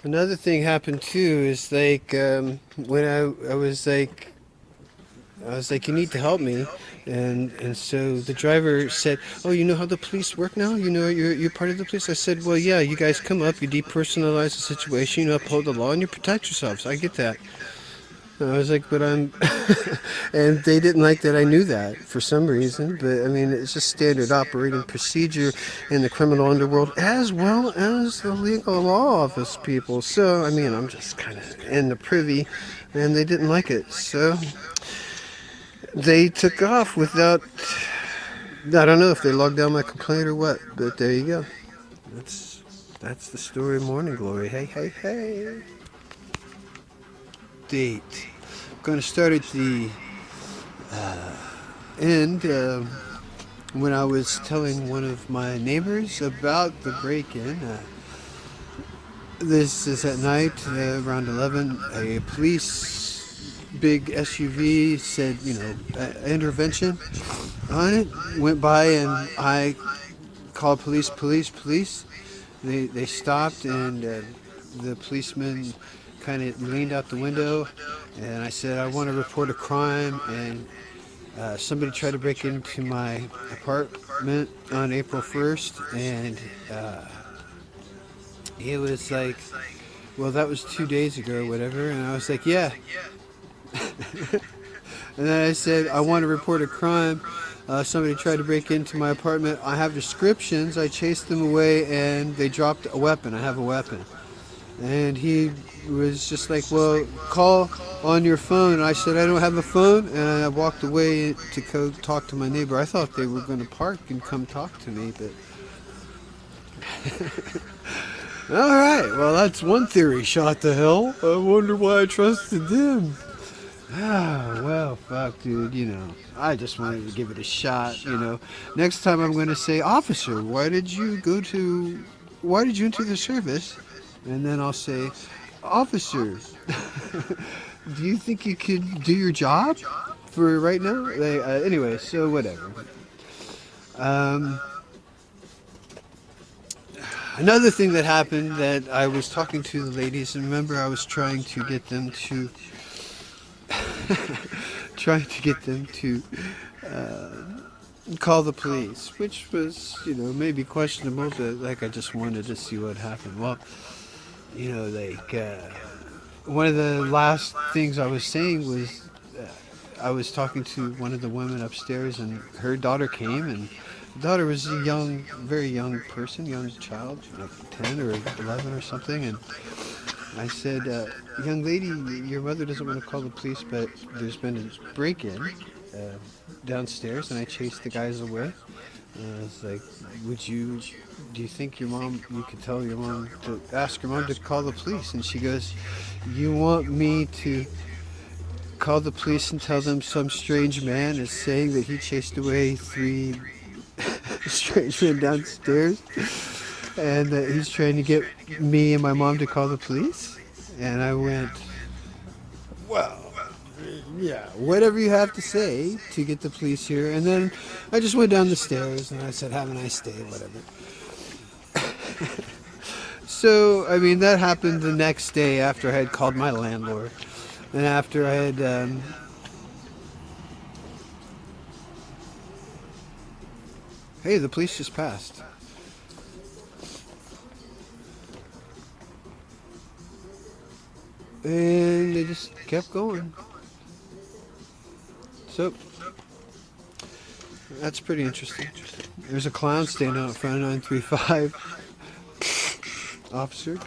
Another thing happened too is like when I was like, you need to help me, and so the driver said, oh, you know how the police work now? You know you're part of the police. I said, well, yeah, you guys come up, you depersonalize the situation, you uphold the law, and you protect yourselves. I get that. I was like, but I'm, and they didn't like that I knew that for some reason. But I mean, it's just standard operating procedure in the criminal underworld as well as the legal law office people. So, I mean, I'm just kind of in the privy, and they didn't like it. So they took off without, I don't know if they logged down my complaint or what, but there you go. That's the story of Morning Glory. Hey, hey, hey. Date. I'm going to start at the end when I was telling one of my neighbors about the break-in. This is at night, around 11. A police big SUV said, intervention on it. Went by and I called police, police, police. They stopped and the policeman kind of leaned out the window and I said, I want to report a crime, and somebody tried to break into my apartment on April 1st, and he was like, well, that was 2 days ago or whatever, and I was like, yeah. And then I said, I want to report a crime. Somebody tried to break into my apartment. I have descriptions. I chased them away and they dropped a weapon. I have a weapon. And he was just like, well, call on your phone. And I said, I don't have a phone. And I walked away to go talk to my neighbor. I thought they were going to park and come talk to me, but... All right, well, that's one theory shot to hell. I wonder why I trusted them. Ah, well, fuck, dude, I just wanted to give it a shot. Next time I'm going to say, officer, why did you enter the service? And then I'll say, officer, do you think you could do your job for right now? Anyway, so whatever. Another thing that happened, that I was talking to the ladies, and remember I was trying to get them to call the police, which was, maybe questionable, but like I just wanted to see what happened. Well, one of the last things I was saying was I was talking to one of the women upstairs, and her daughter came, and the daughter was a very young person, young child, like 10 or 11 or something, and I said, young lady, your mother doesn't want to call the police, but there's been a break-in downstairs, and I chased the guys away. And I was like, do you think you could tell your mom to ask your mom to call the police? And she goes, you want me to call the police and tell them some strange man is saying that he chased away 3 strange men downstairs and that he's trying to get me and my mom to call the police? And I went, well, yeah, whatever you have to say to get the police here. And then I just went down the stairs and I said, have a nice day, whatever. So, I mean, that happened the next day after I had called my landlord. And after I had... Hey, the police just passed. And they just kept going. So, that's pretty interesting. There's a clown standing out front of 935. Officer.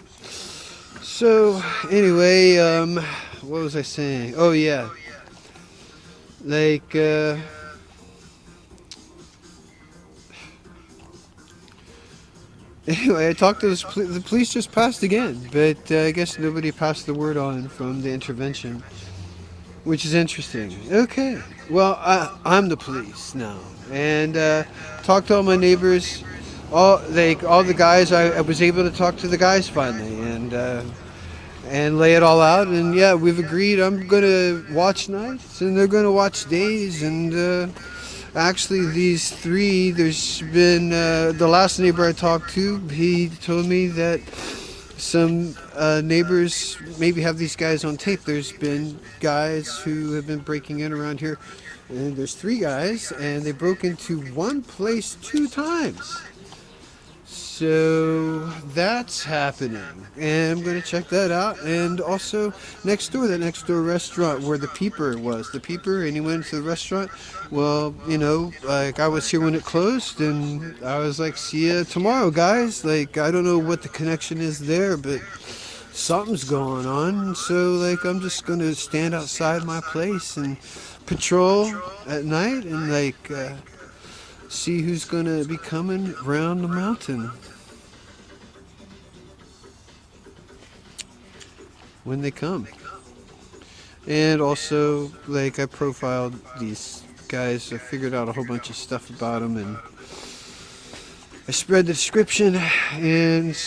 So, anyway, what was I saying? Oh, yeah. Like, anyway, I talked to the police just passed again, but I guess nobody passed the word on from the intervention, which is interesting. Okay, well, I'm the police now, and talked to all my neighbors, all the guys. I was able to talk to the guys finally, and lay it all out. And yeah, we've agreed. I'm gonna watch nights, and they're gonna watch days, and. Actually, these 3, there's been, the last neighbor I talked to, he told me that some neighbors maybe have these guys on tape. There's been guys who have been breaking in around here, and there's 3 guys, and they broke into one place 2 times. So that's happening, and I'm going to check that out. And also next door, that next door restaurant where the Peeper was, the Peeper, and he went to the restaurant. Well, like I was here when it closed, and I was like, see ya tomorrow, guys. Like, I don't know what the connection is there, but something's going on. So like, I'm just going to stand outside my place and patrol at night, and like see who's going to be coming around the mountain when they come. And also, like, I profiled these guys. I figured out a whole bunch of stuff about them, and I spread the description. And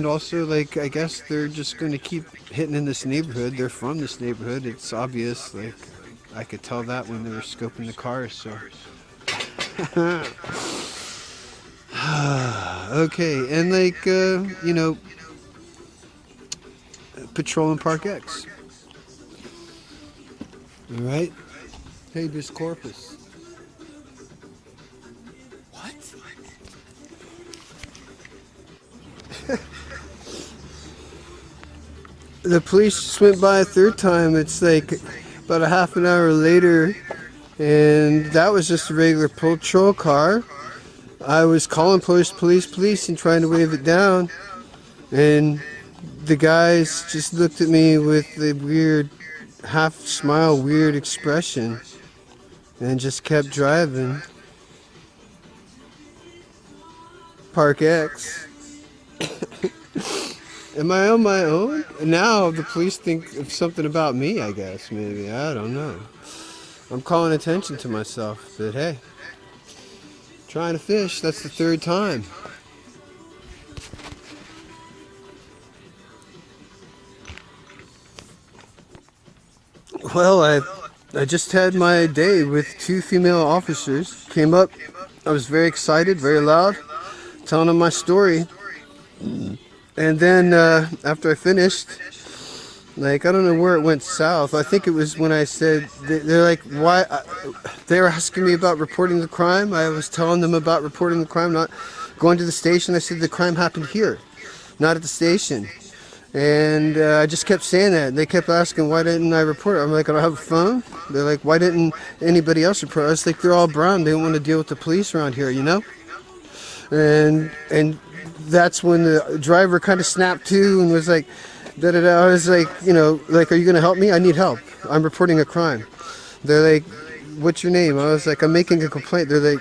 also, like, I guess they're just going to keep hitting in this neighborhood. They're from this neighborhood. It's obvious. Like, I could tell that when they were scoping the cars. So okay, and like patrolling Park X. All right. Habeas corpus. What? The police just went by a 3rd time. It's like about a half an hour later, and that was just a regular patrol car. I was calling police, and trying to wave it down, and the guys just looked at me with a weird half smile, weird expression, and just kept driving. Park X. Am I on my own? Now the police think of something about me, I guess, maybe. I don't know. I'm calling attention to myself, but hey, trying to fish, that's the 3rd time. Well, I just had my day with 2 female officers. Came up, I was very excited, very loud, telling them my story. And then after I finished, like, I don't know where it went south. I think it was when I said, they're like, why? They were asking me about reporting the crime. I was telling them about reporting the crime, not going to the station. I said the crime happened here, not at the station. And I just kept saying that. They kept asking, why didn't I report it? I'm like, I don't have a phone. They're like, why didn't anybody else report it? I was like, they're all brown. They don't want to deal with the police around here, And that's when the driver kind of snapped to and was like, da-da-da. I was like, like, are you going to help me? I need help. I'm reporting a crime. They're like, what's your name? I was like, I'm making a complaint. They're like,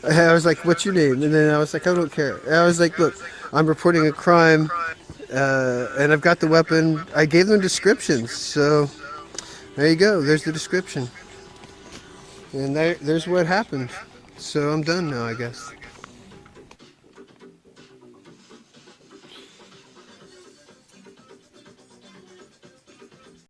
I was like, what's your name? And then I was like, I don't care. And I was like, look, I'm reporting a crime, and I've got the weapon. I gave them descriptions, so there you go. There's the description. And there's what happened. So I'm done now, I guess.